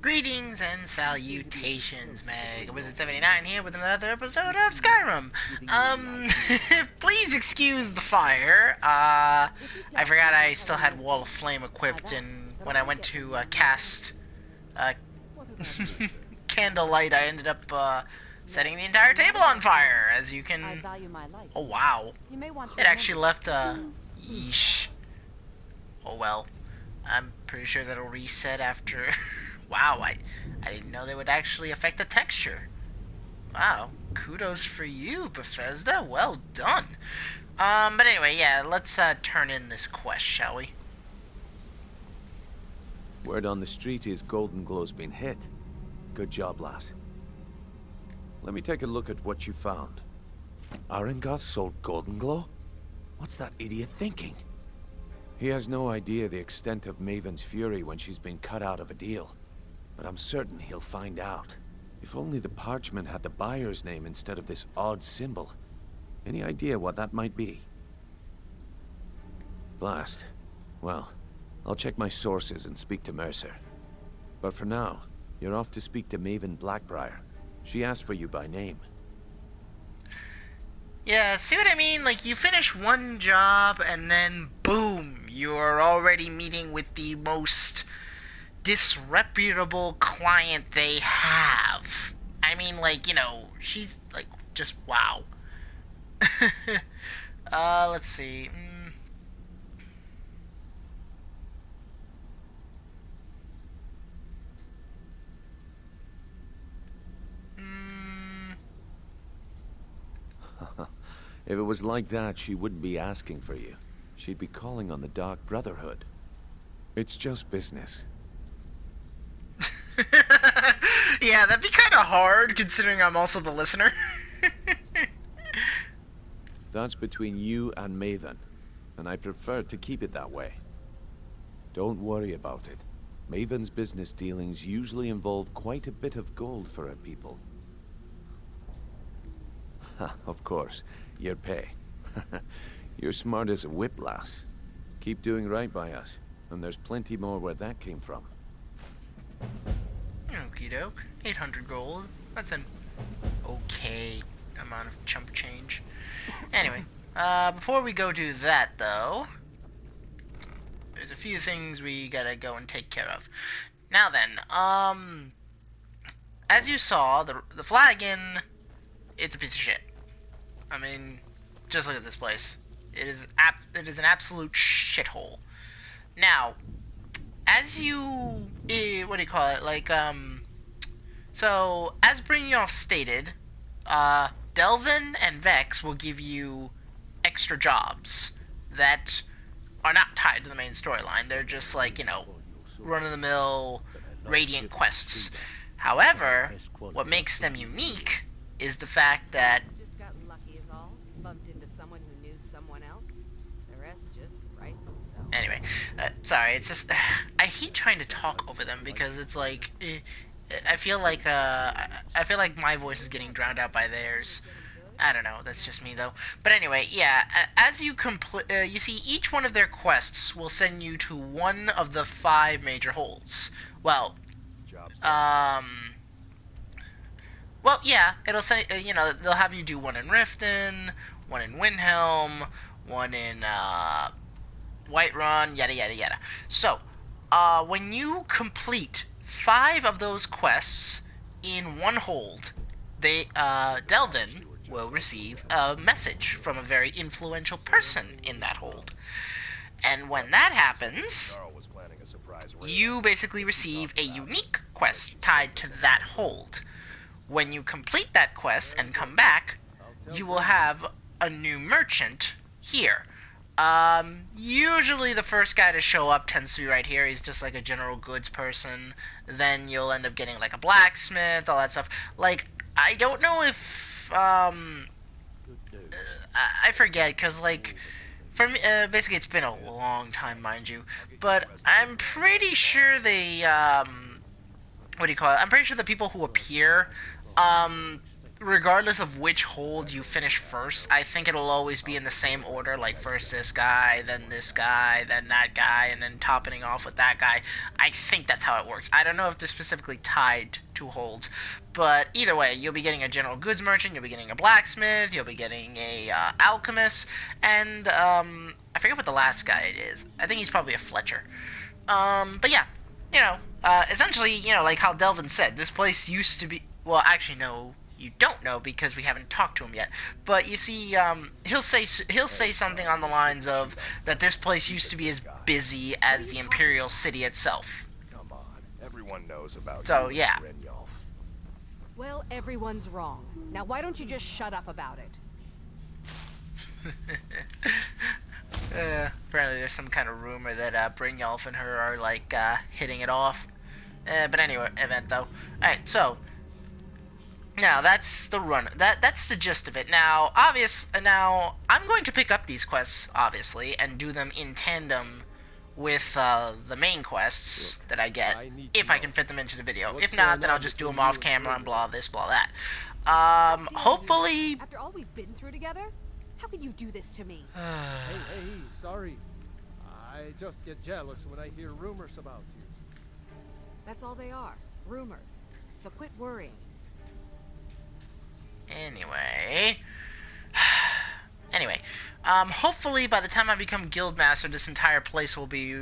Greetings and salutations, Meg. Wizard79 here with another episode of Skyrim. Please excuse the fire. I forgot I still had Wall of Flame equipped, and when I went to cast uh, Candlelight, I ended up setting the entire table on fire, as you can... Oh, wow. It actually left a... Yeesh. Oh, well. I'm pretty sure that'll reset after... Wow, I didn't know they would actually affect the texture. Wow, kudos for you, Bethesda. Well done. But anyway, yeah, let's turn in this quest, shall we? Word on the street is Golden Glow's been hit. Good job, lass. Let me take a look at what you found. Arengoth sold Golden Glow? What's that idiot thinking? He has no idea the extent of Maven's fury when she's been cut out of a deal. But I'm certain he'll find out. If only the parchment had the buyer's name instead of this odd symbol. Any idea what that might be? Blast. Well, I'll check my sources and speak to Mercer. But for now, you're off to speak to Maven Blackbriar. She asked for you by name. Yeah, see what I mean? Like, you finish one job, and then, boom, you're already meeting with the most disreputable client they have. I mean, like, you know, she's, like, just wow. Let's see. If it was like that, she wouldn't be asking for you. She'd be calling on the Dark Brotherhood. It's just business. Yeah, that'd be kind of hard, considering I'm also the listener. That's between you and Maven, and I prefer to keep it that way. Don't worry about it. Maven's business dealings usually involve quite a bit of gold for her people. Of course, your pay. You're smart as a whip, lass. Keep doing right by us, and there's plenty more where that came from. Okie doke. 800 gold. That's an okay amount of chump change. Anyway, before we go do that, though, there's a few things we gotta go and take care of. Now then, as you saw, the flagon, it's a piece of shit. I mean, just look at this place. It is an absolute shithole. Now, as you, what do you call it? Like, so as Brynjolf stated, Delvin and Vex will give you extra jobs that are not tied to the main storyline. They're just like, you know, run-of-the-mill Radiant quests. However, what makes them unique is the fact that bumped into someone who knew someone else. The rest just writes itself. Anyway, sorry, it's just, I hate trying to talk over them because it's like, I feel like my voice is getting drowned out by theirs. I don't know, that's just me though. But anyway, yeah, as you complete, you see each one of their quests will send you to one of the 5 major holds. Well, well, yeah, it'll say, you know, they'll have you do one in Riften, one in Windhelm, one in, Whiterun, yada yada yada. So, when you complete 5 of those quests in one hold, they, Delvin will receive a message from a very influential person in that hold. And when that happens, you basically receive a unique quest tied to that hold. When you complete that quest and come back, you will have a new merchant here. Usually the first guy to show up tends to be right here. He's just like a general goods person. Then you'll end up getting like a blacksmith, all that stuff. Like, I don't know if, I forget, because like, for me, basically it's been a long time, mind you. But I'm pretty sure they, what do you call it? I'm pretty sure the people who appear, regardless of which hold you finish first, I think it'll always be in the same order, like first this guy, then that guy, and then topping off with that guy. I think that's how it works. I don't know if they're specifically tied to holds, but either way, you'll be getting a general goods merchant, you'll be getting a blacksmith, you'll be getting a alchemist, and I forget what the last guy is. I think he's probably a Fletcher. But yeah, essentially, like how Delvin said, this place used to be. Well, actually, no, you don't know because we haven't talked to him yet. But you see, he'll say something on the lines of that this place used to be as busy as the Imperial City itself. Come on, everyone knows about So you, yeah. Brynjolf. Well, everyone's wrong. Now, why don't you just shut up about it? Apparently, there's some kind of rumor that Brynjolf and her are like hitting it off. But anyway, event though. All right, so. Now that's the run. That's the gist of it. Now, I'm going to pick up these quests, obviously, and do them in tandem with the main quests that I get, if I can fit them into the video. If not, then I'll just do them off camera and blah this, blah that. Hopefully. After all we've been through together, how can you do this to me? Hey, sorry. I just get jealous when I hear rumors about you. That's all they are, rumors. So quit worrying. Anyway, hopefully by the time I become Guildmaster, this entire place will be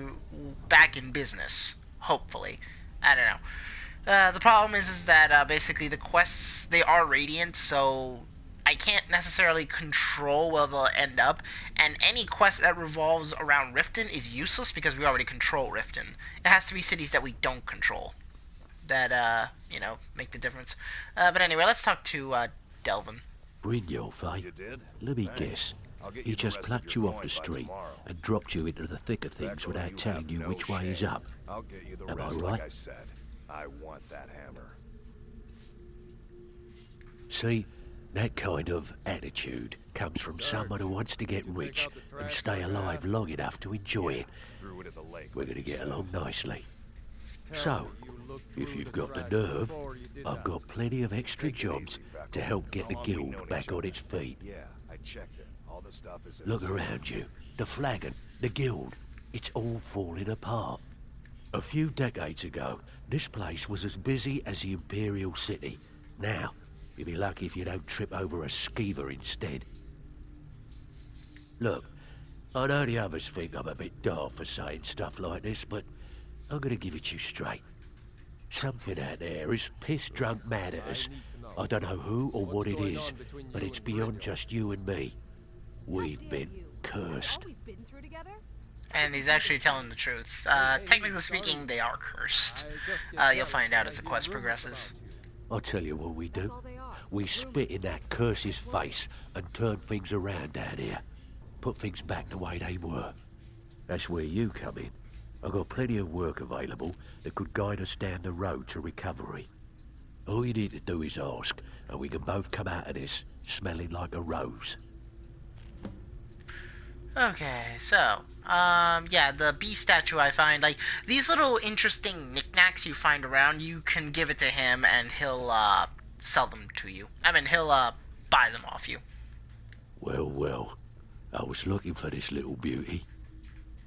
back in business. Hopefully. I don't know. The problem is that basically the quests, they are radiant, so I can't necessarily control where they'll end up, and any quest that revolves around Riften is useless because we already control Riften. It has to be cities that we don't control that, make the difference. But anyway, let's talk to Delvin. Brynjolf, eh? You did? Let me Thanks. guess. I'll get He you the just rest plucked your you off coin the by street tomorrow. and dropped you into the thick of things Becker, without telling have you no which way he's shame. up. I'll get you the Am I rest, right? like I said. I want that hammer. See, that kind of attitude comes from someone who wants to get rich and stay alive long enough to enjoy it. Threw it at the lake. We're like going to you get said. along nicely. Tell So, me you looked if through you've the got the cracks nerve, before you did I've that. got plenty of extra Take it jobs easy, Becker. to help get How the long we known guild each back on other? its feet. Yeah, I checked it. All the stuff is in Look the safe. around you. The flagon, the guild, it's all falling apart. A few decades ago, this place was as busy as the Imperial City. Now, you'll be lucky if you don't trip over a skeever instead. Look, I know the others think I'm a bit daft for saying stuff like this, but I'm gonna give it you straight. Something out there is piss-drunk mad at us. I don't know who or what it is, but it's beyond just you and me. We've been cursed. All we've been through together? And he's actually telling the truth. Technically speaking, they are cursed. You'll find out as the quest progresses. I'll tell you what we That's do. all they are. We spit in that curse's face and turn things around down here. Put things back the way they were. That's where you come in. I've got plenty of work available that could guide us down the road to recovery. All you need to do is ask, and we can both come out of this smelling like a rose. Okay, so, yeah, the bee statue I find, like, these little interesting knickknacks you find around, you can give it to him and he'll, sell them to you. I mean, he'll, buy them off you. Well, I was looking for this little beauty.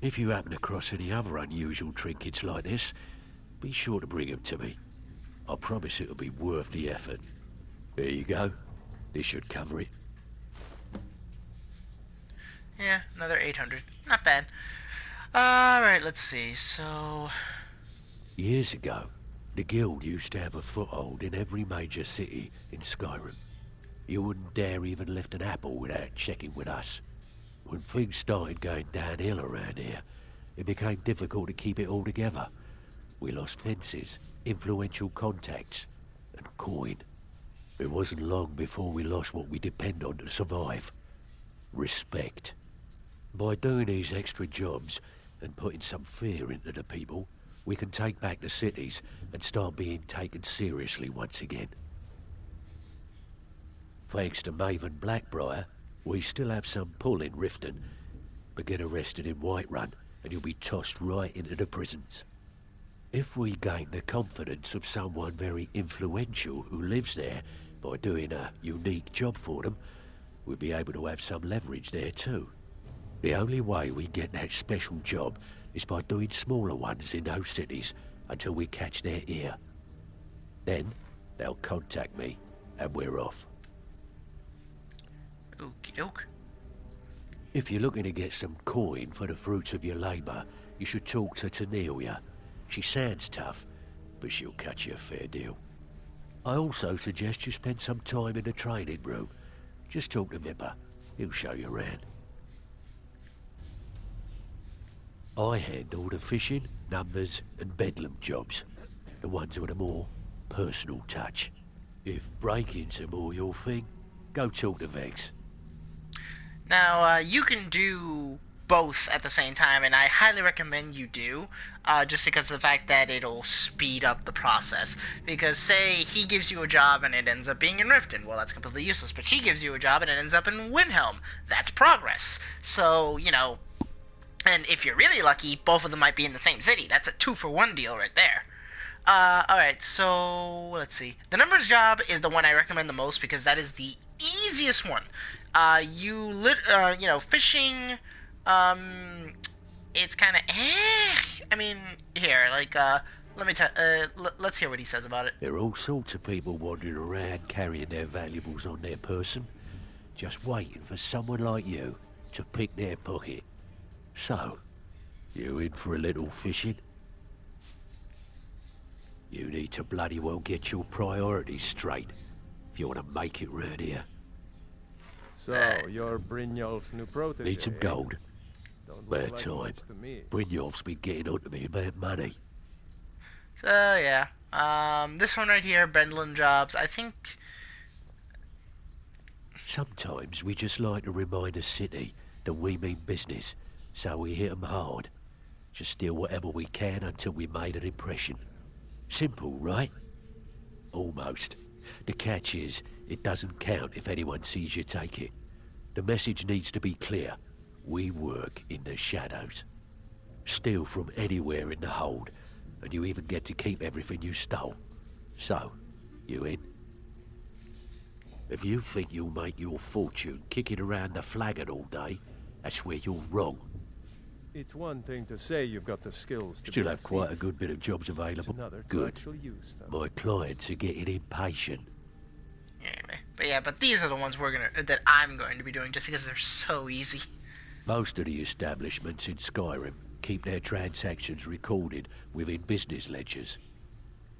If you happen across any other unusual trinkets like this, be sure to bring them to me. I promise it'll be worth the effort. There you go. This should cover it. Yeah, another 800. Not bad. Alright, let's see, so... Years ago, the guild used to have a foothold in every major city in Skyrim. You wouldn't dare even lift an apple without checking with us. When things started going downhill around here, it became difficult to keep it all together. We lost fences, influential contacts, and coin. It wasn't long before we lost what we depend on to survive. Respect. By doing these extra jobs and putting some fear into the people, we can take back the cities and start being taken seriously once again. Thanks to Maven Blackbriar, we still have some pull in Riften, but get arrested in Whiterun and you'll be tossed right into the prisons. If we gain the confidence of someone very influential who lives there, By doing a unique job for them, we'll be able to have some leverage there too. The only way we get that special job is by doing smaller ones in those cities until we catch their ear. Then, they'll contact me, and we're off. Okie doke. If you're looking to get some coin for the fruits of your labour, you should talk to Tanelia. She sounds tough, but she'll cut you a fair deal. I also suggest you spend some time in the training room. Just talk to Vipper. He'll show you around. I handle the fishing, numbers, and bedlam jobs. The ones with a more personal touch. If breaking's a more your thing, go talk to Vex. Now, you can do both at the same time, and I highly recommend you do, just because of the fact that it'll speed up the process. Because, say, he gives you a job and it ends up being in Riften, well, that's completely useless, but she gives you a job and it ends up in Windhelm. That's progress. So, you know, and if you're really lucky, both of them might be in the same city. That's a 2-for-1 deal right there. Alright, so, let's see. The numbers job is the one I recommend the most because that is the easiest one. You know, fishing, it's kind of, I mean, here, like, let's hear what he says about it. There are all sorts of people wandering around carrying their valuables on their person, just waiting for someone like you to pick their pocket. So, you in for a little fishing? You need to bloody well get your priorities straight if you want to make it round here. So, you're Brynjolf's new protege. Need some gold? Don't Bad look like time. much to me. Brynjolf's been getting on to me about money. So, yeah. This one right here, Bendlin jobs, I think... Sometimes we just like to remind the city that we mean business, so we hit 'em hard. Just steal whatever we can until we made an impression. Simple, right? Almost. The catch is, it doesn't count if anyone sees you take it. The message needs to be clear. We work in the shadows. Steal from anywhere in the hold, and you even get to keep everything you stole. So, you in? If you think you'll make your fortune kicking around the flagon all day, that's where you're wrong. It's one thing to say you've got the skills to Still be have a quite a thief. good bit of jobs It's available. another to Good. actually use them. My clients are getting impatient. Anyway, but these are the ones that I'm going to be doing just because they're so easy. Most of the establishments in Skyrim keep their transactions recorded within business ledgers.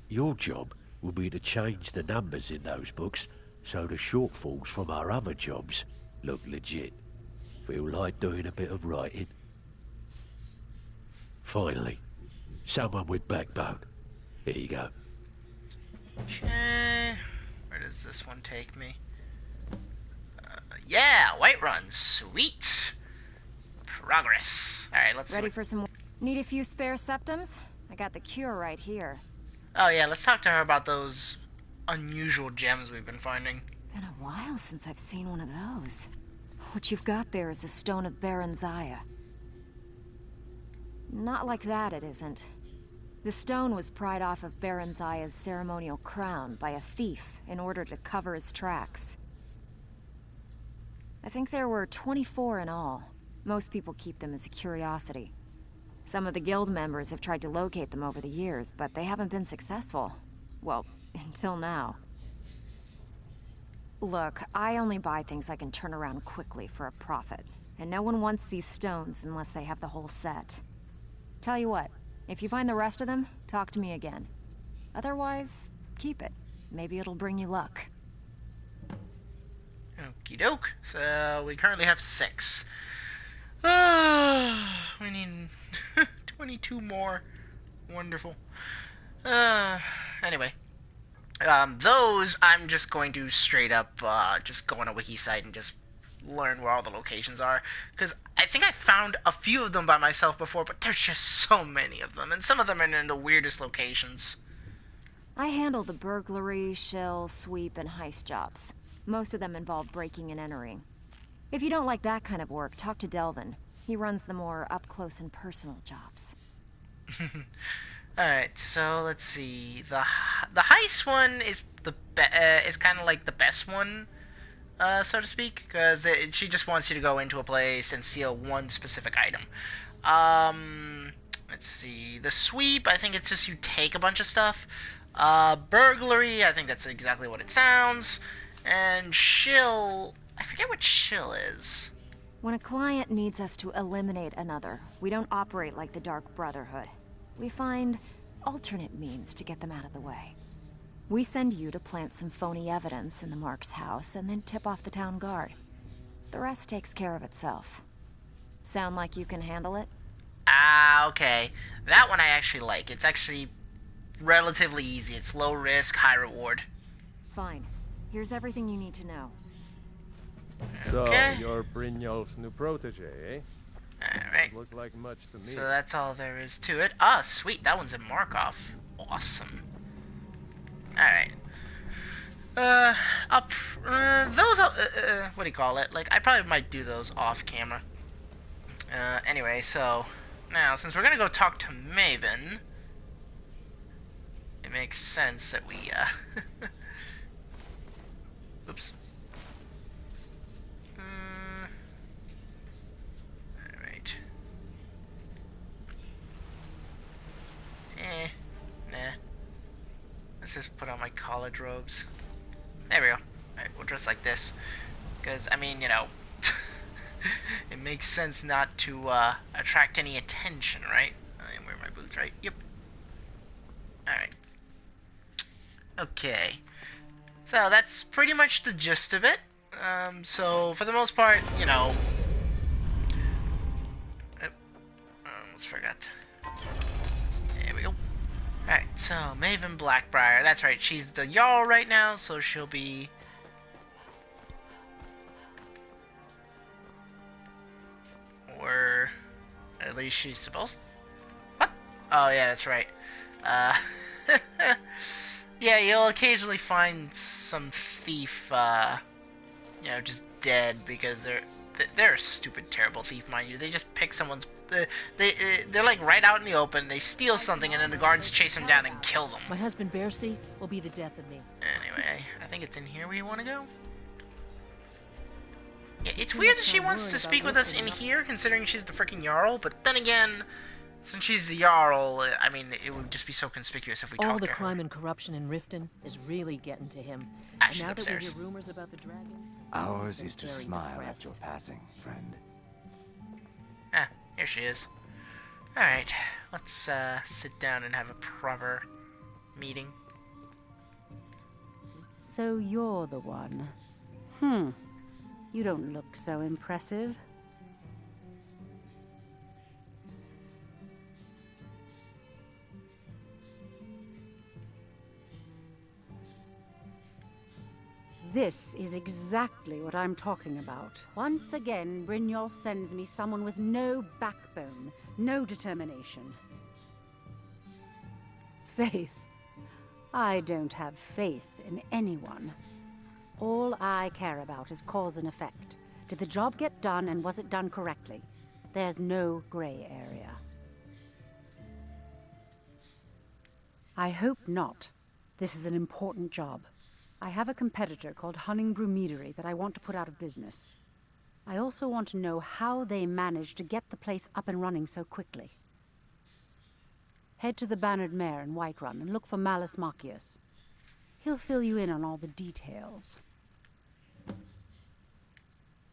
Your job will be to change the numbers in those books so the shortfalls from our other jobs look legit. Feel like doing a bit of writing? Finally, someone with backbone. Here you go. Okay, where does this one take me? Yeah, Whiterun, sweet. Progress. Alright, let's Ready see. for some... Need a few spare septums? I got the cure right here. Oh yeah, let's talk to her about those unusual gems we've been finding. Been a while since I've seen one of those. What you've got there is a stone of Baron Zaya. Not like that, it isn't. The stone was pried off of Baron Zaya's ceremonial crown by a thief in order to cover his tracks. I think there were 24 in all. Most people keep them as a curiosity. Some of the guild members have tried to locate them over the years, but they haven't been successful. Well, until now. Look, I only buy things I can turn around quickly for a profit, and no one wants these stones unless they have the whole set. Tell you what, if you find the rest of them, talk to me again. Otherwise, keep it. Maybe it'll bring you luck. Okie doke. So we currently have 6. We need 22 more. Wonderful. Anyway. Those, I'm just going to straight up, just go on a wiki site and just learn where all the locations are. Because I think I found a few of them by myself before, but there's just so many of them. And some of them are in the weirdest locations. I handle the burglary, shill, sweep, and heist jobs. Most of them involve breaking and entering. If you don't like that kind of work, talk to Delvin. He runs the more up-close and personal jobs. All right, so let's see. The heist one is is kind of like the best one, so to speak, because she just wants you to go into a place and steal one specific item. Let's see. The sweep, I think it's just you take a bunch of stuff. Burglary, I think that's exactly what it sounds. And shill, I forget what shill is. When a client needs us to eliminate another, we don't operate like the Dark Brotherhood. We find alternate means to get them out of the way. We send you to plant some phony evidence in the Mark's house and then tip off the town guard. The rest takes care of itself. Sound like you can handle it? Ah, okay. That one I actually like. It's actually relatively easy. It's low risk, high reward. Fine. Here's everything you need to know. So, Okay. you're Brynjolf's new protege, eh? Alright. Look like much to me. So that's all there is to it. Ah, sweet. That one's in Markov. Awesome. Alright. Those, what do you call it? Like, I probably might do those off camera. Anyway, so, now, since we're gonna go talk to Maven, it makes sense that we, oops. Alright. Nah. Let's just put on my college robes. There we go. Alright, we'll dress like this. Because, I mean, you know, it makes sense not to attract any attention, right? I wear my boots, right? Yep. Alright. Okay. So that's pretty much the gist of it. So for the most part, you know... almost forgot. There we go. Alright, so Maven Blackbriar. That's right, she's the Jarl right now, so she'll be... Or at least she's supposed. What? Oh yeah, that's right. Yeah, you'll occasionally find some thief, you know, just dead because they're a stupid, terrible thief, mind you. They just pick someone's. They're like right out in the open. They steal something and then the guards chase them down and kill them. My husband Bercy will be the death of me. Anyway, I think it's in here where you want to go. Yeah, it's weird that she wants to speak with us in here, considering she's the freaking Jarl, but then again, since she's the Jarl, I mean, it would just be so conspicuous if we All talked the to her. crime and corruption in Riften is really getting to him. Ah, And she's now that we upstairs. hear rumors about the dragons, Ours he's been is to very smile depressed. at your passing, friend. Ah, here she is. Alright, let's sit down and have a proper meeting. So you're the one. You don't look so impressive. This is exactly what I'm talking about. Once again, Brynjolf sends me someone with no backbone, no determination. Faith. I don't have faith in anyone. All I care about is cause and effect. Did the job get done and was it done correctly? There's no gray area. I hope not. This is an important job. I have a competitor called Hunningbrew Meadery that I want to put out of business. I also want to know how they managed to get the place up and running so quickly. Head to the Bannered Mare in Whiterun and look for Malus Macius. He'll fill you in on all the details.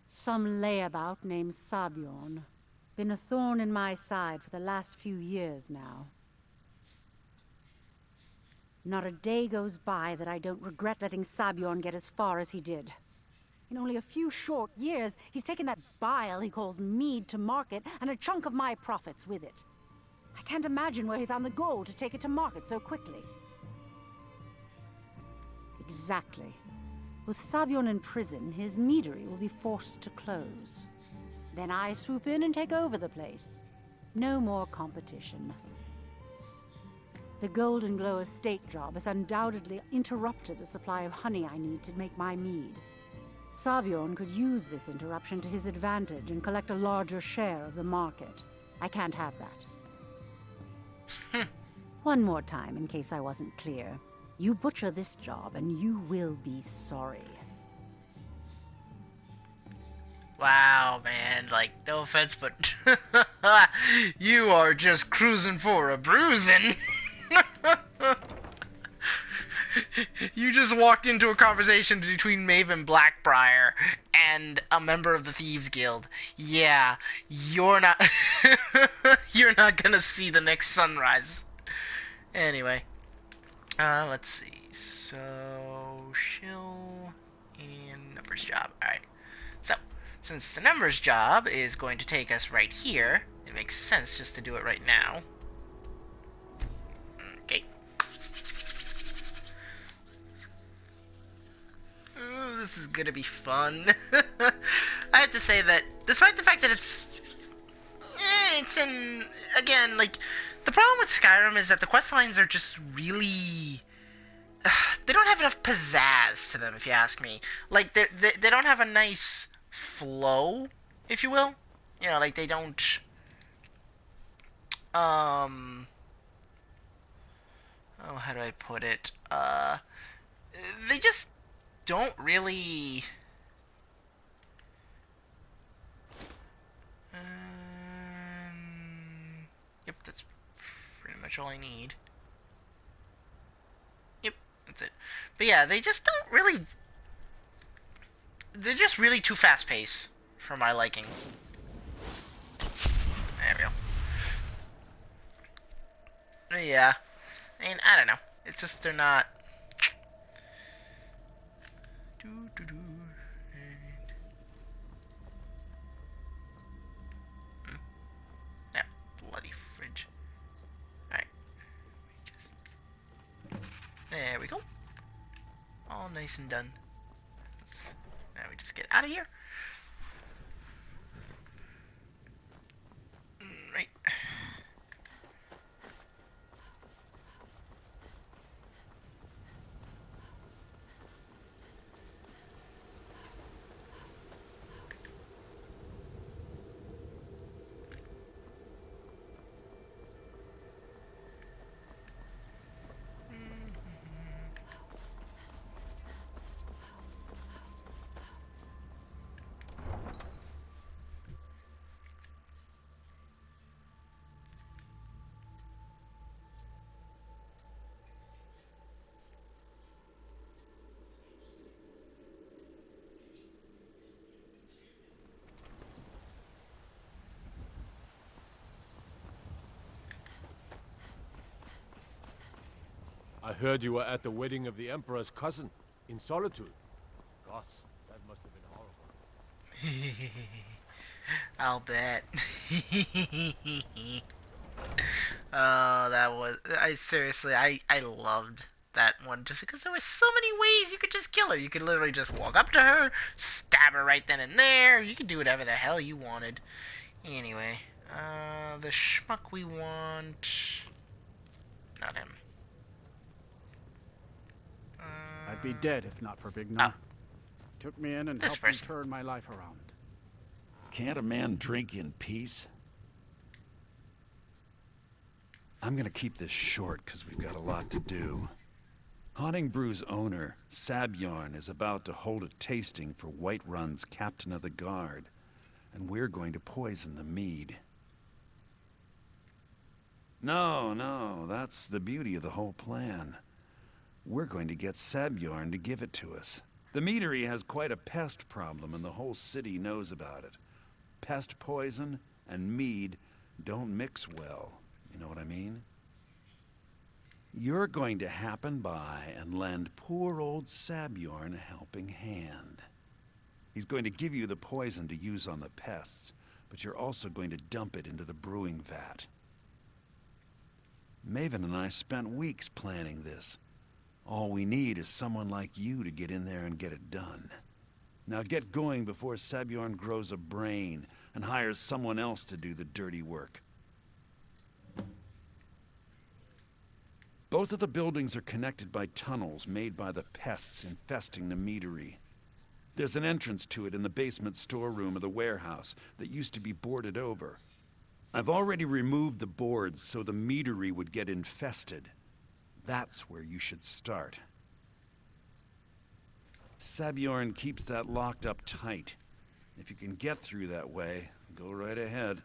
Some layabout named Sabjorn. Been a thorn in my side for the last few years now. Not a day goes by that I don't regret letting Sabjorn get as far as he did. In only a few short years, he's taken that bile he calls mead to market and a chunk of my profits with it. I can't imagine where he found the gold to take it to market so quickly. Exactly. With Sabjorn in prison, his meadery will be forced to close. Then I swoop in and take over the place. No more competition. The Golden Glow estate job has undoubtedly interrupted the supply of honey I need to make my mead. Sabjorn could use this interruption to his advantage and collect a larger share of the market. I can't have that. One more time, in case I wasn't clear. You butcher this job, and you will be sorry. Wow, man, like, no offense, but you are just cruising for a bruising. You just walked into a conversation between Maven Blackbriar and a member of the Thieves Guild. Yeah, you're not you're not gonna see the next sunrise. Anyway, let's see. So, shill and numbers job. Alright. So, since the numbers job is going to take us right here, it makes sense just to do it right now. Okay. Ooh, this is gonna be fun. I have to say that, despite the fact that it's in, again, like, the problem with Skyrim is that the quest lines are just really, they don't have enough pizzazz to them, if you ask me. Like, they don't have a nice flow, if you will. You know, like, they don't, oh, how do I put it? They just don't really, yep, that's pretty much all I need. Yep, that's it. But yeah, they just don't really, they're just really too fast-paced for my liking. There we go. But yeah, I mean, I don't know. It's just they're not. Yeah, bloody fridge. Alright. There we go. All nice and done. Now we just get out of here. Right. I heard you were at the wedding of the Emperor's cousin, in Solitude. Gosh, that must have been horrible. I'll bet. Oh, that was... seriously, I loved that one just because there were so many ways you could just kill her. You could literally just walk up to her, stab her right then and there. You could do whatever the hell you wanted. Anyway, the schmuck we want... Not him. I'd be dead if not for Big Nah. Took me in and helped me turn my life around. Can't a man drink in peace? I'm gonna keep this short because we've got a lot to do. Haunting Brew's owner, Sabjorn, is about to hold a tasting for Whiterun's captain of the guard, and we're going to poison the mead. No, that's the beauty of the whole plan. We're going to get Sabjorn to give it to us. The meadery has quite a pest problem, and the whole city knows about it. Pest poison and mead don't mix well, you know what I mean? You're going to happen by and lend poor old Sabjorn a helping hand. He's going to give you the poison to use on the pests, but you're also going to dump it into the brewing vat. Maven and I spent weeks planning this. All we need is someone like you to get in there and get it done. Now get going before Sabjorn grows a brain and hires someone else to do the dirty work. Both of the buildings are connected by tunnels made by the pests infesting the meadery. There's an entrance to it in the basement storeroom of the warehouse that used to be boarded over. I've already removed the boards so the meadery would get infested. That's where you should start. Sabjorn keeps that locked up tight. If you can get through that way, go right ahead.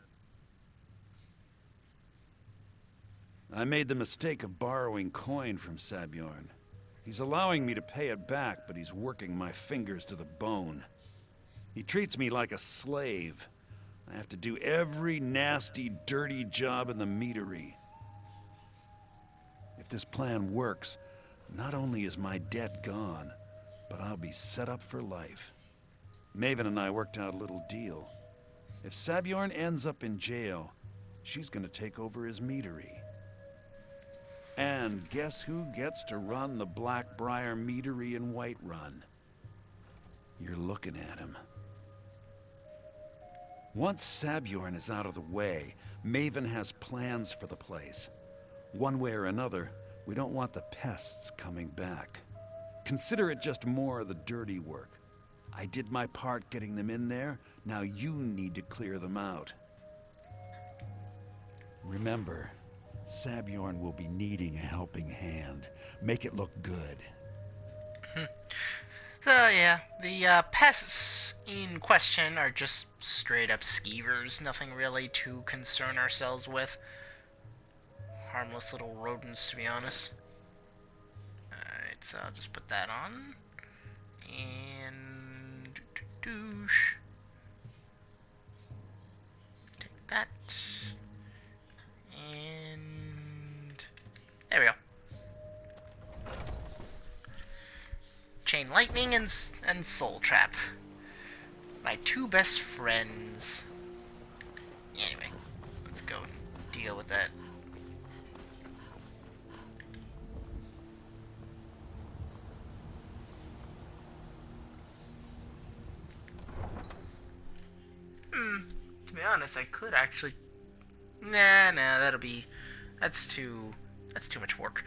I made the mistake of borrowing coin from Sabjorn. He's allowing me to pay it back, but he's working my fingers to the bone. He treats me like a slave. I have to do every nasty, dirty job in the meadery. If this plan works, not only is my debt gone, but I'll be set up for life. Maven and I worked out a little deal. If Sabjorn ends up in jail, she's gonna take over his meadery. And guess who gets to run the Blackbriar meadery in Whiterun? You're looking at him. Once Sabjorn is out of the way, Maven has plans for the place. One way or another, we don't want the pests coming back. Consider it just more of the dirty work. I did my part getting them in there, now you need to clear them out. Remember, Sabjorn will be needing a helping hand. Make it look good. So yeah, the pests in question are just straight up skeevers, nothing really to concern ourselves with. Harmless little rodents, to be honest. Alright, so I'll just put that on. And douche. Take that. And there we go. Chain Lightning and Soul Trap. My two best friends. Anyway, let's go deal with that. To be honest, I could actually... Nah, that's too much work.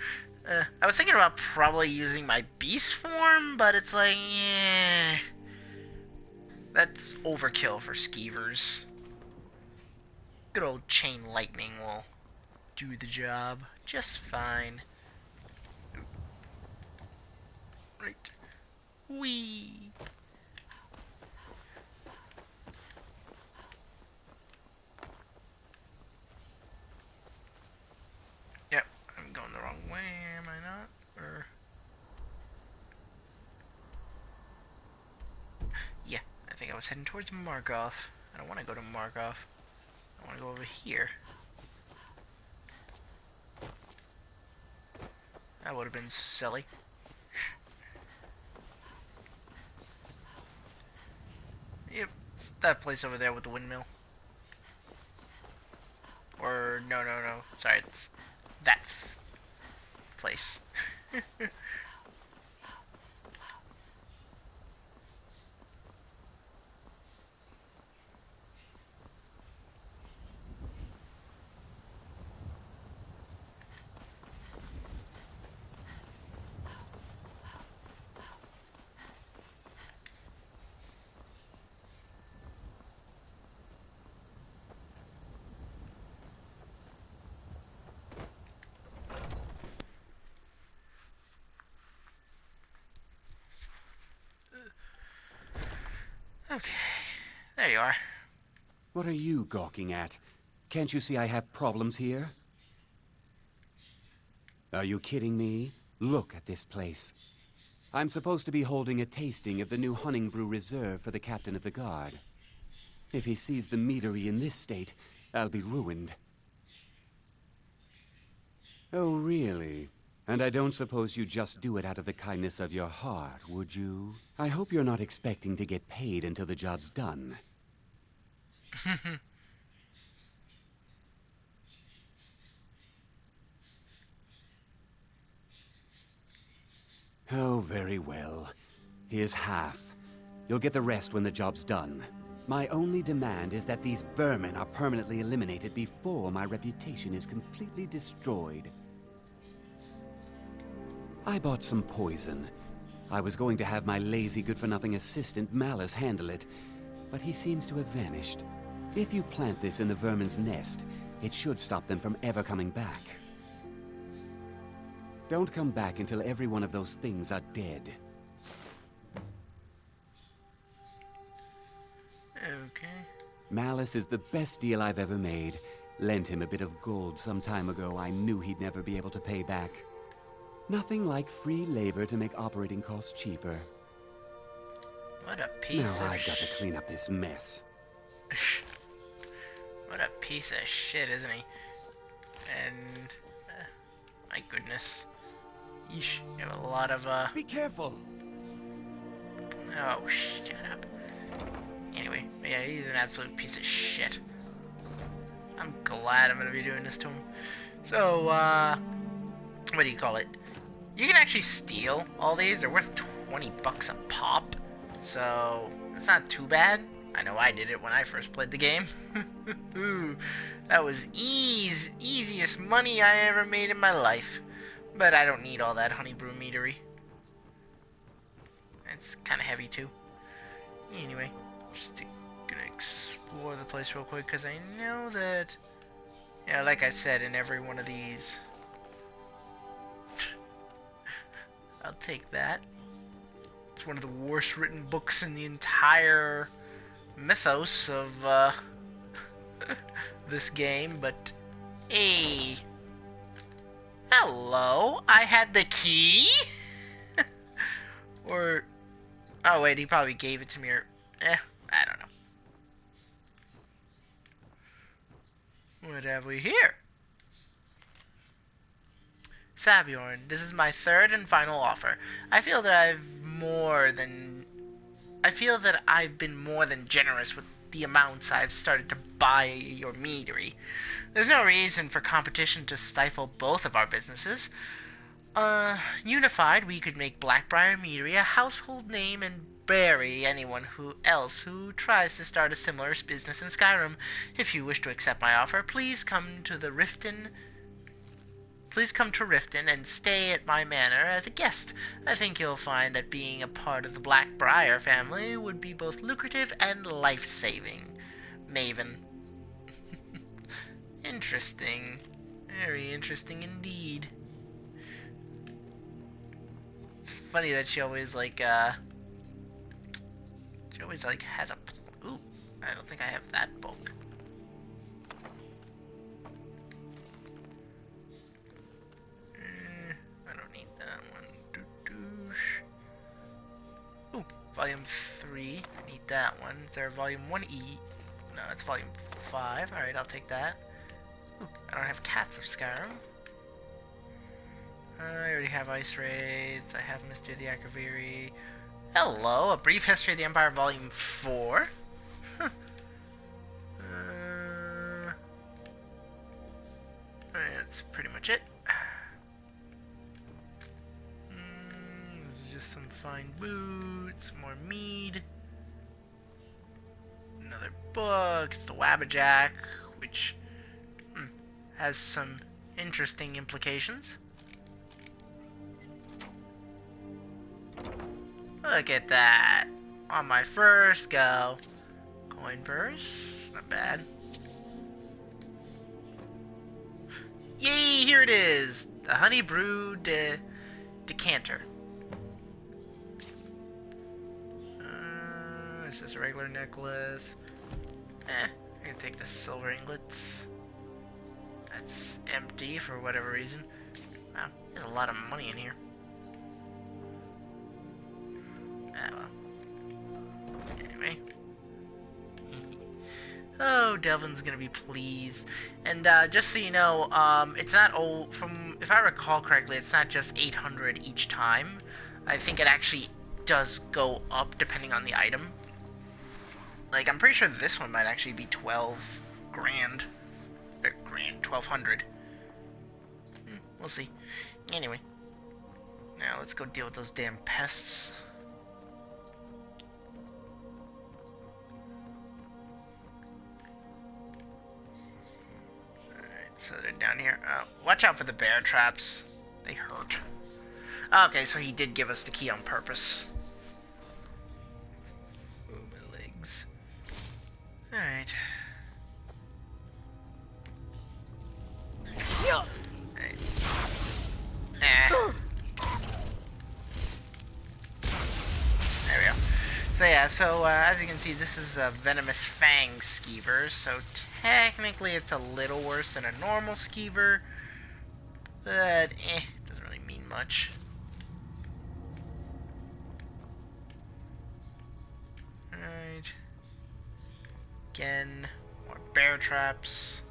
I was thinking about probably using my beast form, but it's like, yeah, that's overkill for skeevers. Good old Chain Lightning will do the job just fine. Right. Whee! Yep, I'm going the wrong way, am I not? Or... yeah, I think I was heading towards Markov. I don't want to go to Markov. I want to go over here. That would have been silly. Yep, it's that place over there with the windmill. Or, no, sorry, it's that place. Okay, there you are. What are you gawking at? Can't you see I have problems here? Are you kidding me? Look at this place. I'm supposed to be holding a tasting of the new Honningbrew Reserve for the captain of the guard. If he sees the meadery in this state, I'll be ruined. Oh, really? And I don't suppose you just do it out of the kindness of your heart, would you? I hope you're not expecting to get paid until the job's done. Oh, very well. Here's half. You'll get the rest when the job's done. My only demand is that these vermin are permanently eliminated before my reputation is completely destroyed. I bought some poison. I was going to have my lazy, good-for-nothing assistant, Malice, handle it, but he seems to have vanished. If you plant this in the vermin's nest, it should stop them from ever coming back. Don't come back until every one of those things are dead. Okay. Malice is the best deal I've ever made. Lent him a bit of gold some time ago I knew he'd never be able to pay back. Nothing like free labor to make operating costs cheaper. What a piece now of I've got to clean up this mess. What a piece of shit, isn't he? And my goodness. Yeesh, you have a lot of Be careful! Oh, shut up. Anyway, yeah, he's an absolute piece of shit. I'm glad I'm gonna be doing this to him. So, what do you call it? You can actually steal all these. They're worth 20 bucks a pop. So, it's not too bad. I know I did it when I first played the game. That was easiest money I ever made in my life. But I don't need all that honey brew meadery. It's kind of heavy too. Anyway, just gonna explore the place real quick because I know that, yeah, like I said, in every one of these, I'll take that. It's one of the worst written books in the entire mythos of this game, but hey, hello, I had the key. Or, oh wait, he probably gave it to me, or, I don't know. What have we here? Sabjorn, this is my third and final offer. I feel that I've been more than generous with the amounts I've started to buy your meadery. There's no reason for competition to stifle both of our businesses. Unified, we could make Blackbriar Meadery a household name and bury anyone else who tries to start a similar business in Skyrim. If you wish to accept my offer, please come to Riften and stay at my manor as a guest. I think you'll find that being a part of the Blackbriar family would be both lucrative and life-saving. Maven. Interesting. Very interesting indeed. It's funny that she always has a, ooh, I don't think I have that book. I don't need that one. Ooh, volume 3, I need that one. Is there a volume 1E? No, it's volume 5. Alright, I'll take that. Ooh, I don't have Cats of Skyrim. I already have Ice Raids. I have Mystery of the Akaviri. Hello, A Brief History of the Empire, Volume 4. Huh. Alright, that's pretty much it. This is just some fine boots, more mead. Another book. It's the Wabbajack, which has some interesting implications. Look at that. On my first go. Coin purse. Not bad. Yay, here it is. The honey brew decanter. This is a regular necklace. I'm gonna take the silver ingots. That's empty for whatever reason. Wow, there's a lot of money in here. Ah, well. Anyway. Oh, Delvin's gonna be pleased. And just so you know, it's not old. If I recall correctly, it's not just 800 each time. I think it actually does go up depending on the item. Like, I'm pretty sure this one might actually be 12 grand. 1200. We'll see. Anyway. Now, let's go deal with those damn pests. So they're down here. Watch out for the bear traps. They hurt. Okay, so he did give us the key on purpose. Oh, my legs. Alright. There we go. So yeah, as you can see, this is a venomous fang skeever, so technically it's a little worse than a normal skeever, but doesn't really mean much. Alright. Again, more bear traps.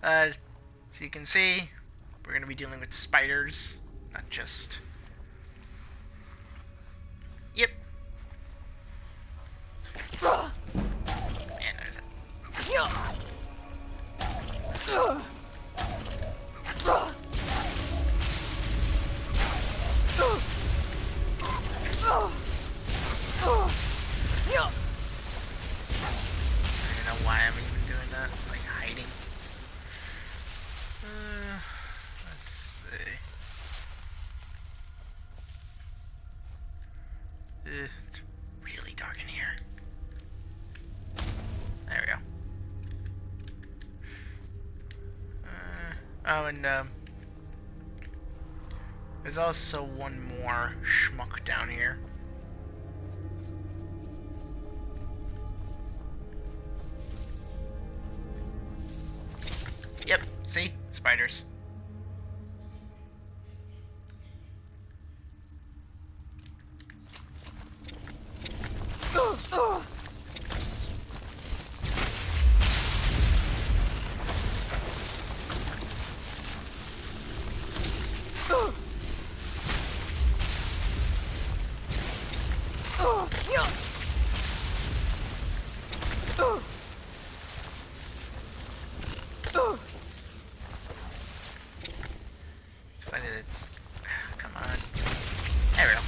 So you can see, we're going to be dealing with spiders, not just... Yep. Man, there's it. I don't know why I'm even doing that, like hiding. Let's see. It's really dark in here. There we go. Oh, and there's also one more schmuck down here. Yep, see? Spiders. It's funny that it's... Come on. There we go.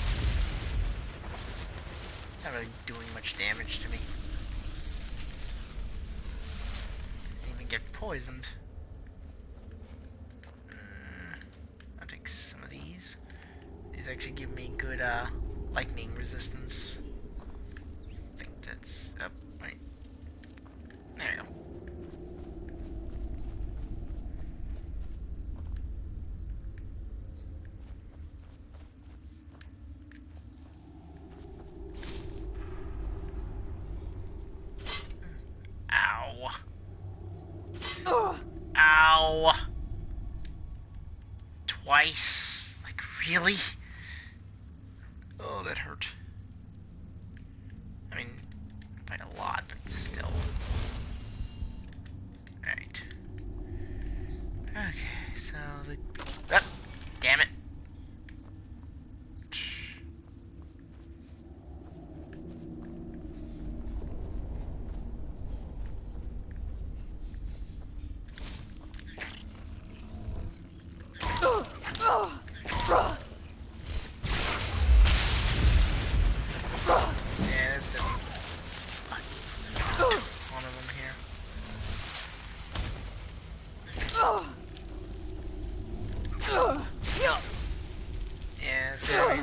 It's not really doing much damage to me. Didn't even get poisoned. I'll take some of these. These actually give me good lightning resistance. I think that's... Oh, wait. There you go. Ow. Twice? Like, really? Oh, that hurt. I mean, quite a lot, but still. Alright. Okay, so the... Ah, damn it.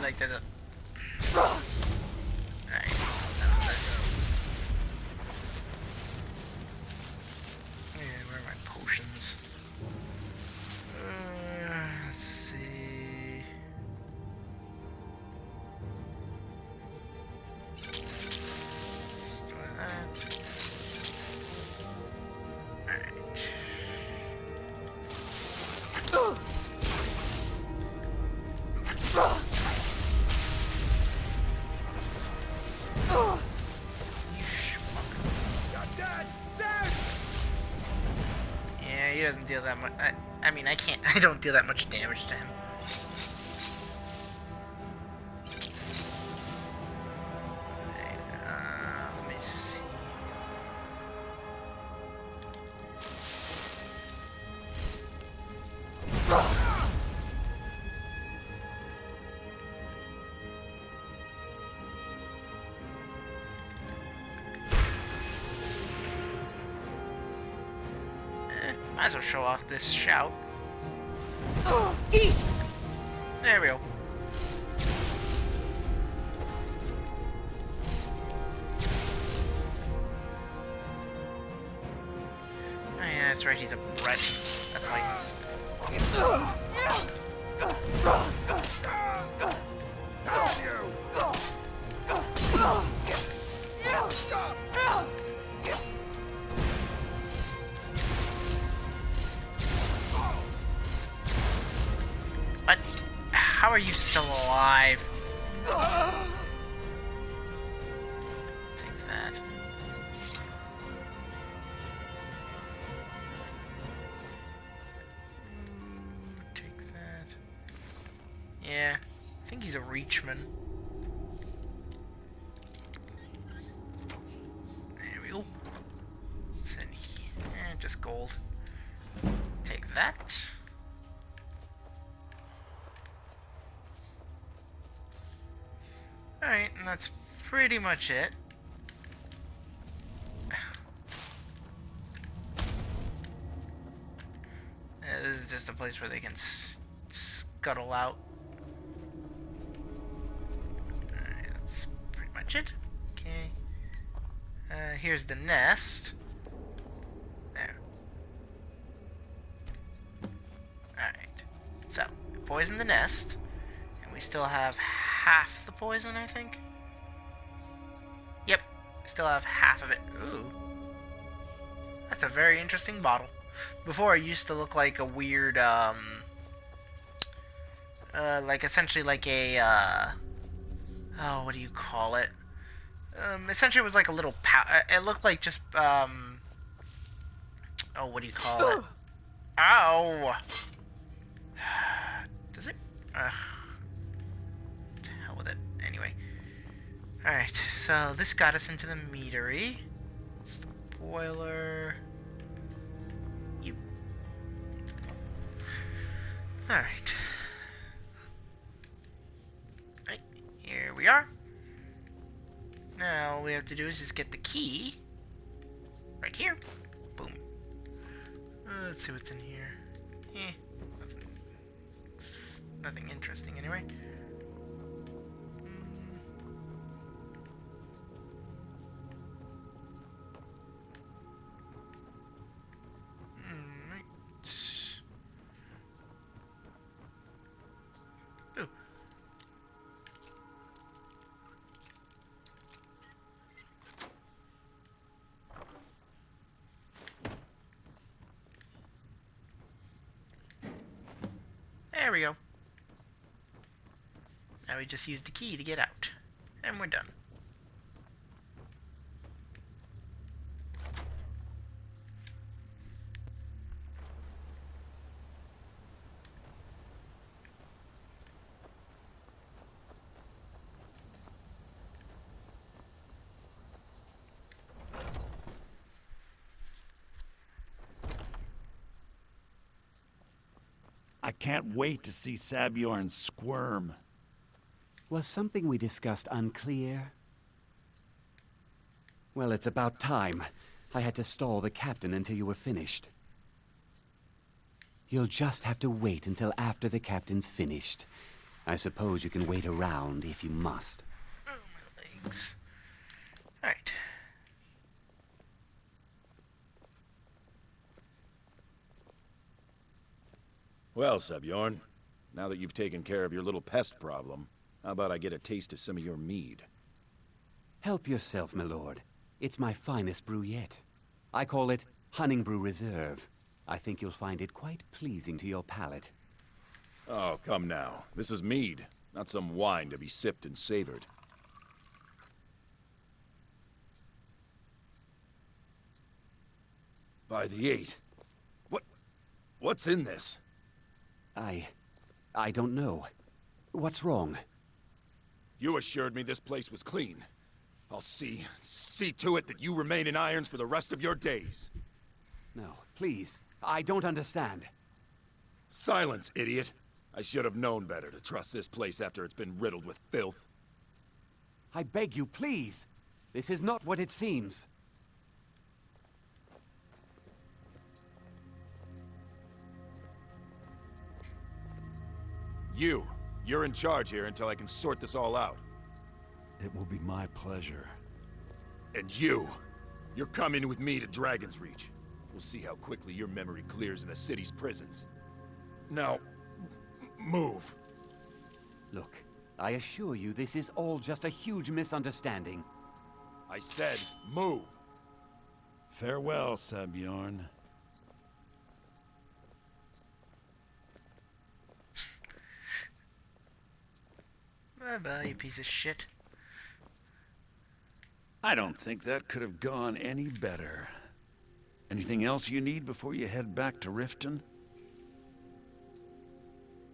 Like there's a... Alright, where are my potions? Let's see... Let's do that. Alright. Yeah, he doesn't deal that much. I mean, I don't deal that much damage to him. Let me see. Might as well show off this shout. East! There we go. Oh yeah, that's right, he's a brat. That's why he's... What? How are you still alive? Take that. Take that. Yeah, I think he's a Reachman. There we go. What's in here? Just gold. Take that. Alright, and that's pretty much it. This is just a place where they can scuttle out. Alright, that's pretty much it. Okay. Here's the nest. There. Alright. So, we poison the nest. And we still have half the poison, I think. Yep. Still have half of it. Ooh. That's a very interesting bottle. Before, it used to look like a weird, like essentially like a, oh, what do you call it? Essentially it was like a little it looked like just, oh, what do you call it? Ow! Does it? To hell with it. Anyway. Alright, so this got us into the meadery. It's the boiler. Alright. Right, here we are. Now all we have to do is just get the key. Right here. Boom. Let's see what's in here. Nothing interesting anyway. There we go. Now we just use the key to get out. And we're done. I can't wait to see Sabjorn squirm. Was something we discussed unclear? Well, it's about time. I had to stall the captain until you were finished. You'll just have to wait until after the captain's finished. I suppose you can wait around if you must. Oh, my legs. Alright. Well, Sabjorn, now that you've taken care of your little pest problem, how about I get a taste of some of your mead? Help yourself, my lord. It's my finest brew yet. I call it Honningbrew Reserve. I think you'll find it quite pleasing to your palate. Oh, come now. This is mead, not some wine to be sipped and savored. By the 8. What's in this? I don't know. What's wrong? You assured me this place was clean. I'll see to it that you remain in irons for the rest of your days. No, please. I don't understand. Silence, idiot. I should have known better to trust this place after it's been riddled with filth. I beg you, please. This is not what it seems. You're in charge here until I can sort this all out. It will be my pleasure. And you're coming with me to Dragon's Reach. We'll see how quickly your memory clears in the city's prisons. Now, move. Look, I assure you this is all just a huge misunderstanding. I said, move. Farewell, Sabjorn. Bye-bye, you piece of shit. I don't think that could have gone any better. Anything else you need before you head back to Riften?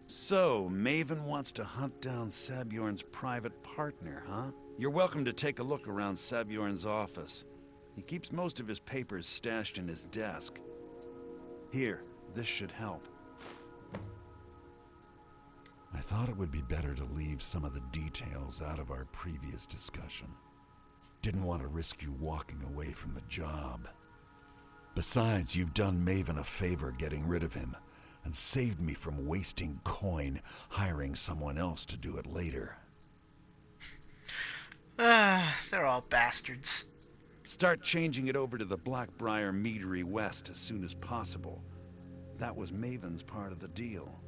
So, Maven wants to hunt down Sabjorn's private partner, huh? You're welcome to take a look around Sabjorn's office. He keeps most of his papers stashed in his desk. Here, this should help. I thought it would be better to leave some of the details out of our previous discussion. Didn't want to risk you walking away from the job. Besides, you've done Maven a favor getting rid of him, and saved me from wasting coin hiring someone else to do it later. They're all bastards. Start changing it over to the Blackbriar Meadery West as soon as possible. That was Maven's part of the deal.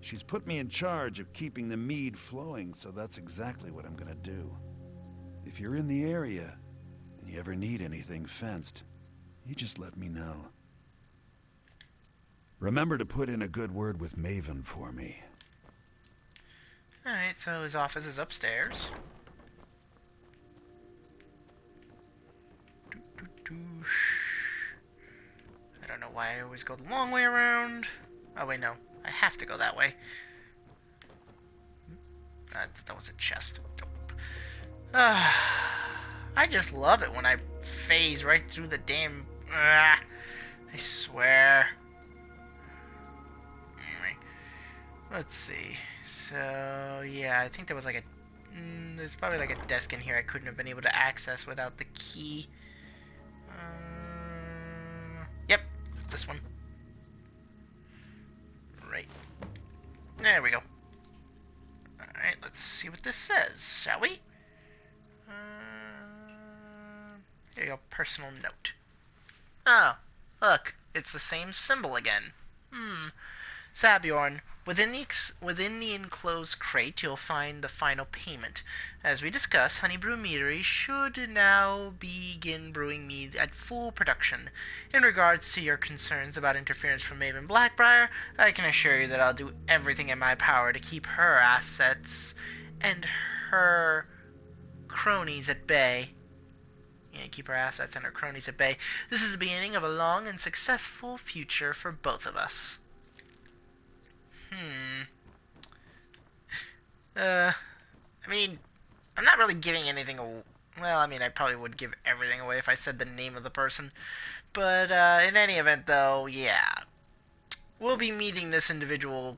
She's put me in charge of keeping the mead flowing, so that's exactly what I'm gonna do. If you're in the area, and you ever need anything fenced, you just let me know. Remember to put in a good word with Maven for me. Alright, so his office is upstairs. I don't know why I always go the long way around. Oh wait, no. I have to go that way. That was a chest. I just love it when I phase right through the damn... I swear. Anyway. Let's see. So, yeah, I think there was like a... there's probably like a desk in here I couldn't have been able to access without the key. Yep, this one. Right. There we go. Alright, let's see what this says, shall we? Here you go, personal note. Oh, look, it's the same symbol again. Sabjorn, within the enclosed crate, you'll find the final payment. As we discussed, Honeybrew Meadery should now begin brewing mead at full production. In regards to your concerns about interference from Maven Blackbriar, I can assure you that I'll do everything in my power to keep her assets and her cronies at bay. Yeah, keep her assets and her cronies at bay. This is the beginning of a long and successful future for both of us. I mean, I'm not really giving anything away. Well, I mean, I probably would give everything away if I said the name of the person. But, in any event, though, yeah. We'll be meeting this individual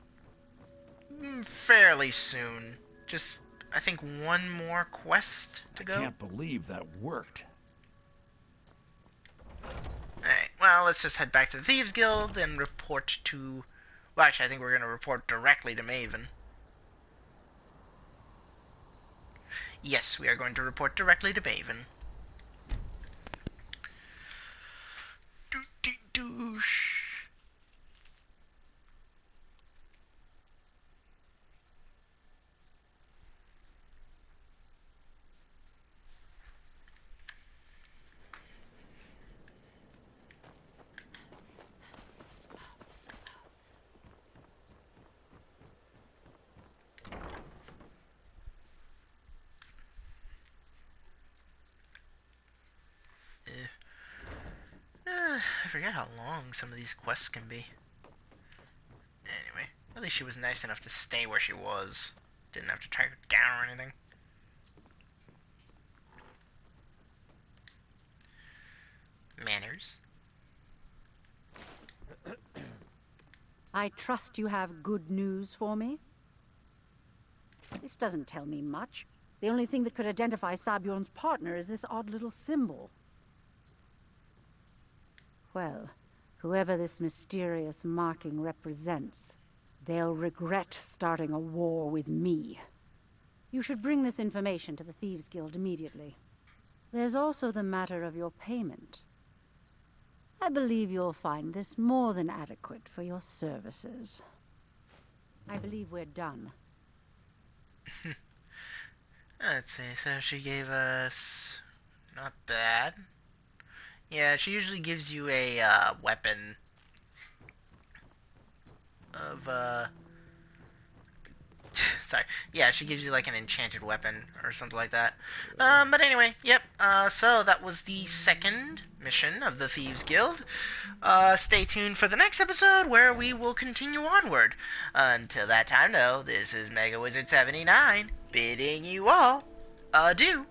fairly soon. Just, I think, one more quest to go. I can't believe that worked. Alright, well, let's just head back to the Thieves Guild and report to... Well, actually, I think we're going to report directly to Maven. Yes, we are going to report directly to Maven. Doosh. I forget how long some of these quests can be. Anyway, at least she was nice enough to stay where she was. Didn't have to track her down or anything. Manners. I trust you have good news for me? This doesn't tell me much. The only thing that could identify Sabjorn's partner is this odd little symbol. Well, whoever this mysterious marking represents, they'll regret starting a war with me. You should bring this information to the Thieves Guild immediately. There's also the matter of your payment. I believe you'll find this more than adequate for your services. I believe we're done. Let's see, so she gave us... not bad. Yeah, she usually gives you a weapon of, sorry. Yeah, she gives you like an enchanted weapon or something like that. But anyway, yep. So that was the second mission of the Thieves Guild. Stay tuned for the next episode where we will continue onward. Until that time, though, this is Mega Wizard 79 bidding you all adieu.